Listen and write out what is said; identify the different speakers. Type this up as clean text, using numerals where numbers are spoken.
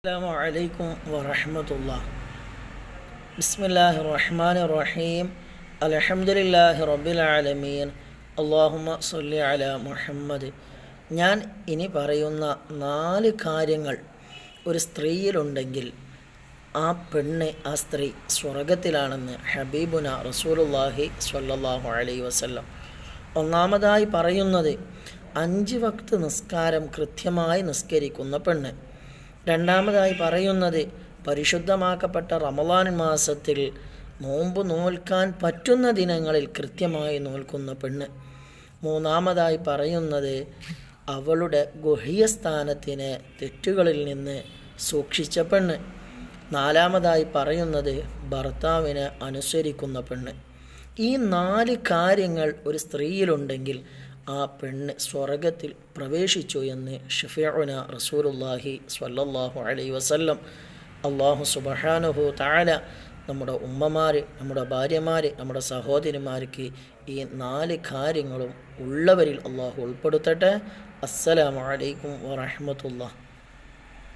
Speaker 1: അസ്സലാമു അലൈക്കും വറഹ്മത്തുള്ളാഹി. ബിസ്മില്ലാഹിർ റഹ്മാനിർ റഹീം. അൽഹംദുലില്ലാഹി റബ്ബിൽ ആലമീൻ. അല്ലാഹുമ്മ സ്വല്ലി അലാ മുഹമ്മദ്. ഞാൻ ഇനി പറയുന്ന 4 കാര്യങ്ങൾ ഒരു സ്ത്രീയിലുണ്ടെങ്കിൽ ആ സ്ത്രീ സ്വർഗത്തിലാണെന്ന് ഹബീബുന റസൂലുള്ളാഹി സ്വല്ലല്ലാഹു അലൈഹി വസല്ലം. ഒന്നാമതായി പറയുന്നത് 5 വക്ത് നിസ്കാരം കൃത്യമായി നിസ്കരിക്കുന്ന പെണ്ണ്. രണ്ടാമതായി പറയുന്നത് പരിശുദ്ധമാക്കപ്പെട്ട റമളാൻ മാസത്തിൽ നോമ്പ് നോൽക്കാൻ പറ്റുന്ന ദിനങ്ങളിൽ കൃത്യമായി നോൽക്കുന്ന പെണ്ണ്. മൂന്നാമതായി പറയുന്നത് അവളുടെ ഗുഹ്യസ്ഥാനത്തിനെ തെറ്റുകളിൽ നിന്ന് സൂക്ഷിച്ച പെണ്ണ്. നാലാമതായി പറയുന്നത് ഭർത്താവിനെ അനുസരിക്കുന്ന പെണ്ണ്. ഈ 4 കാര്യങ്ങൾ ഒരു സ്ത്രീയിലുണ്ടെങ്കിൽ ആ പെണ്ണ് സ്വർഗത്തിൽ പ്രവേശിച്ചു എന്ന് ഷഫീഉന റസൂലുള്ളാഹി സ്വല്ലല്ലാഹു അലൈഹി വസല്ലം. അല്ലാഹു സുബ്ഹാനഹു തആല നമ്മുടെ ഉമ്മമാർ, നമ്മുടെ ഭാര്യമാർ, നമ്മുടെ സഹോദരിമാർക്ക് ഈ 4 കാര്യങ്ങളും ഉള്ളവരിൽ അല്ലാഹു ഉൾപ്പെടുത്തട്ടെ. അസ്സലാമു അലൈക്കും വറഹ്മത്തുള്ളാഹി.